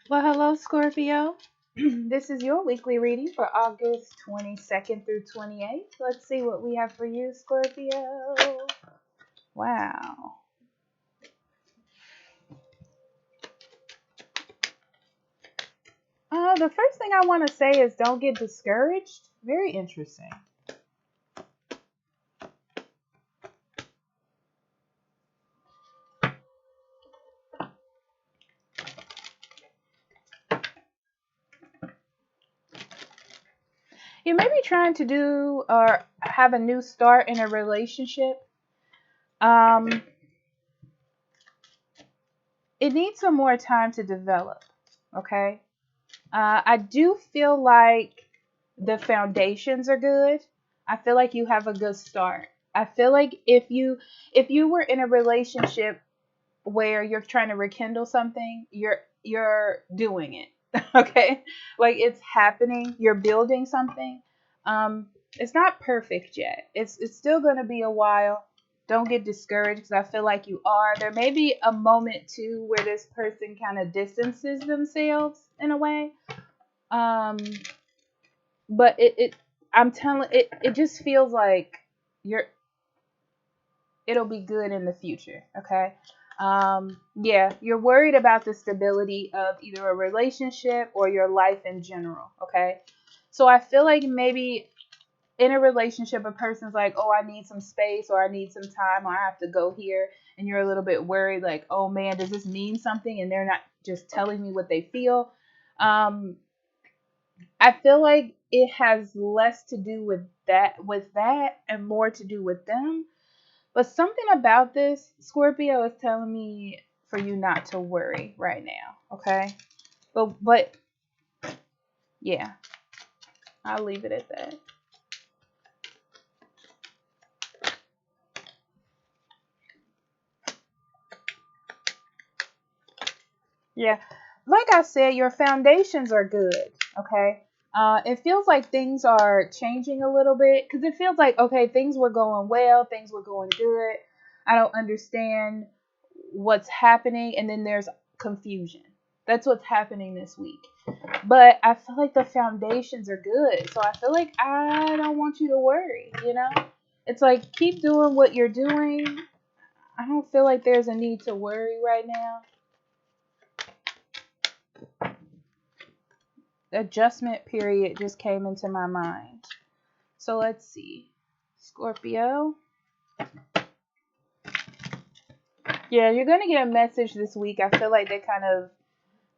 Well, hello, Scorpio. This is your weekly reading for August 22nd through 28th. Let's see what we have for you, Scorpio. Wow. The first thing I want to say is don't get discouraged. Very interesting. You may be trying to do or have a new start in a relationship. Um, it needs some more time to develop. Okay. I do feel like the foundations are good. I feel like you have a good start. I feel like if you were in a relationship where you're trying to rekindle something, you're doing it. Okay? Like it's happening. You're building something. It's not perfect yet. It's still going to be a while. Don't get discouraged because I feel like you are. There may be a moment too where this person kind of distances themselves in a way. Um, but I'm telling it just feels like you're it'll be good in the future. Okay. Yeah, you're worried about the stability of either a relationship or your life in general. Okay. So I feel like maybe in a relationship, a person's like, oh, I need some space or I need some time or I have to go here. And you're a little bit worried, like, oh man, does this mean something? And they're not just telling me what they feel. Um, I feel like it has less to do with that and more to do with them. But something about this Scorpio is telling me for you not to worry right now, okay? But yeah, I'll leave it at that. Yeah. Like I said, your foundations are good, okay? It feels like things are changing a little bit because it feels like, okay, things were going well, things were going good. I don't understand what's happening, and then there's confusion. That's what's happening this week. But I feel like the foundations are good. So I feel like I don't want you to worry, you know? It's like keep doing what you're doing. I don't feel like there's a need to worry right now. Adjustment period just came into my mind. So let's see. Scorpio. Yeah, you're going to get a message this week. I feel like that kind of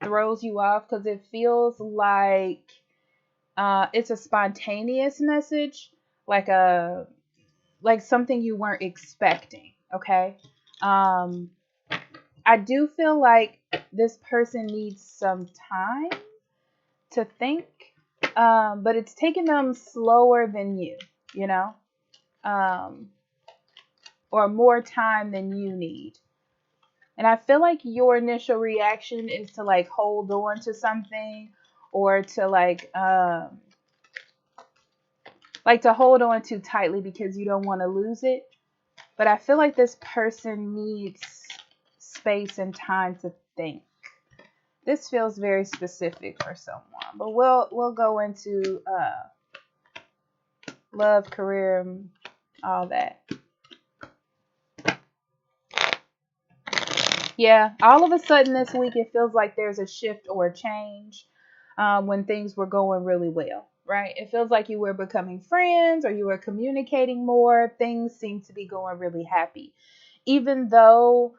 throws you off because it feels like it's a spontaneous message, like a like something you weren't expecting. Okay. Um, I do feel like this person needs some time to think, but it's taking them slower than you know, um, or more time than you need. And I feel like your initial reaction is to like hold on to something or to like to hold on too tightly because you don't want to lose it. But I feel like this person needs space and time to think. This feels very specific for someone, but we'll go into love, career, and all that. Yeah, all of a sudden this week it feels like there's a shift or a change when things were going really well, right? It feels like you were becoming friends or you were communicating more. Things seem to be going really happy. Even though,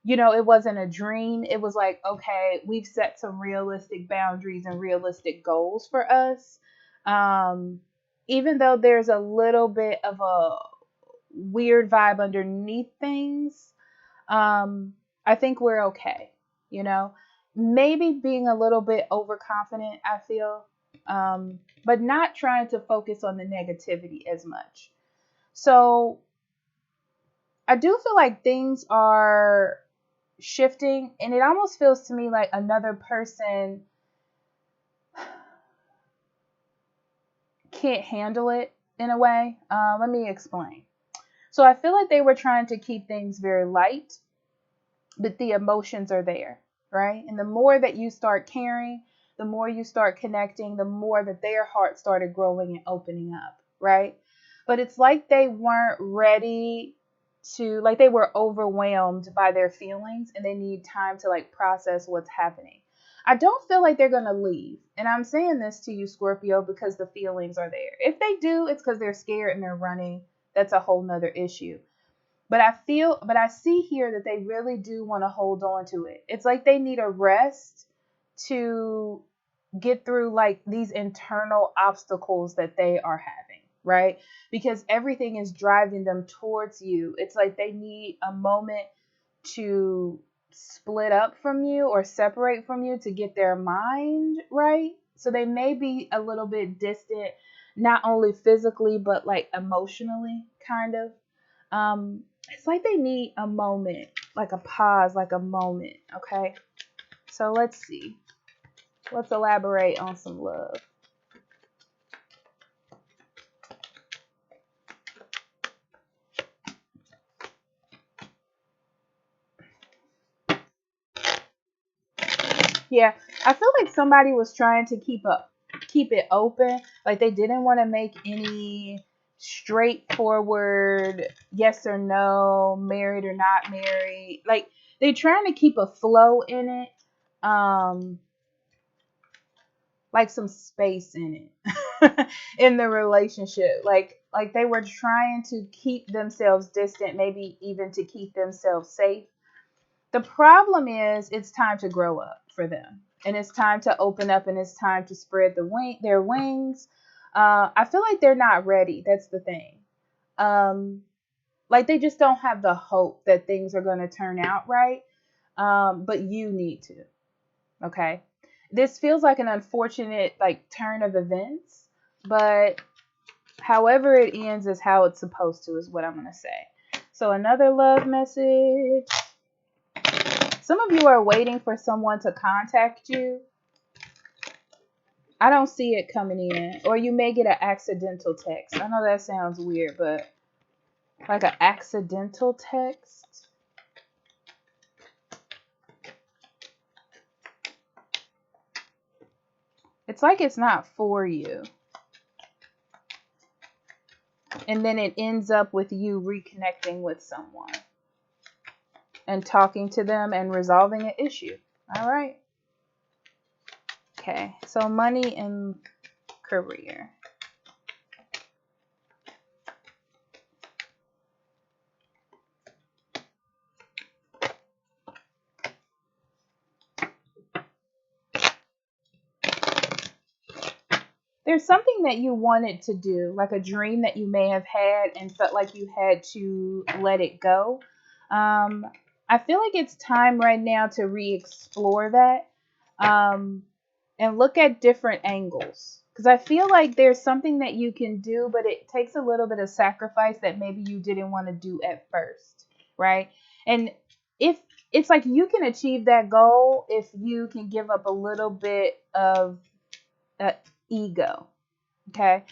it wasn't a dream, it was like, okay, we've set some realistic boundaries and realistic goals for us. Um, Even though there's a little bit of a weird vibe underneath things, um, I think we're okay. You know, maybe being a little bit overconfident, I feel, but not trying to focus on the negativity as much. So I do feel like things are shifting, and it almost feels to me like another person can't handle it in a way. Let me explain. So I feel like they were trying to keep things very light, but the emotions are there. right? And the more that you start caring, the more you start connecting, the more that their heart started growing and opening up, right? But it's like they weren't ready to, like they were overwhelmed by their feelings and they need time to like process what's happening. I don't feel like they're going to leave. And I'm saying this to you, Scorpio, because the feelings are there. If they do, it's because they're scared and they're running. That's a whole nother issue. But I see here that they really do want to hold on to it. It's like they need a rest to get through like these internal obstacles that they are having, right? Because everything is driving them towards you. It's like they need a moment to split up from you or separate from you to get their mind right. So they may be a little bit distant, not only physically, but like emotionally, kind of. It's like they need a moment, like a pause, like a moment. Okay. So let's see. Let's elaborate on some love. Yeah, I feel like somebody was trying to keep it open. Like they didn't want to make any straightforward yes or no, married or not married. Like they're trying to keep a flow in it. Like some space in it in the relationship. Like they were trying to keep themselves distant, maybe even to keep themselves safe. The problem is it's time to grow up for them. And it's time to open up and it's time to spread their wings. I feel like they're not ready. That's the thing. Like they just don't have the hope that things are going to turn out right. But you need to. Okay. This feels like an unfortunate like turn of events, but however it ends is how it's supposed to, is what I'm going to say. So another love message. Some of you are waiting for someone to contact you. I don't see it coming in. Or you may get an accidental text. I know that sounds weird, but like an accidental text. It's like it's not for you. And then it ends up with you reconnecting with someone and talking to them and resolving an issue. All right. Okay. So money and career. There's something that you wanted to do, like a dream that you may have had and felt like you had to let it go. I feel like it's time right now to re-explore that and look at different angles. Because I feel like there's something that you can do, but it takes a little bit of sacrifice that maybe you didn't want to do at first, right? And if it's like you can achieve that goal if you can give up a little bit of uh, ego. Okay.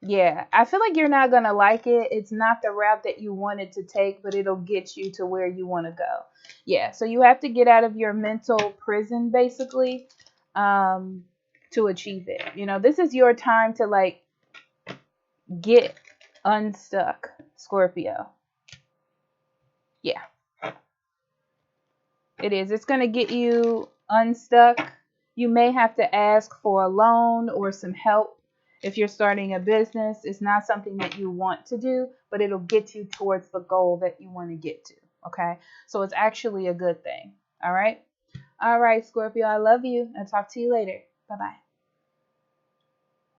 Yeah, I feel like you're not gonna like it. It's not the route that you wanted to take, but it'll get you to where you want to go. Yeah, so you have to get out of your mental prison basically to achieve it. You know, this is your time to like get unstuck, Scorpio. Yeah, it is. It's gonna get you unstuck. You may have to ask for a loan or some help if you're starting a business. It's not something that you want to do, but it'll get you towards the goal that you want to get to. Okay. So it's actually a good thing. All right. All right, Scorpio. I love you. I'll talk to you later. Bye bye.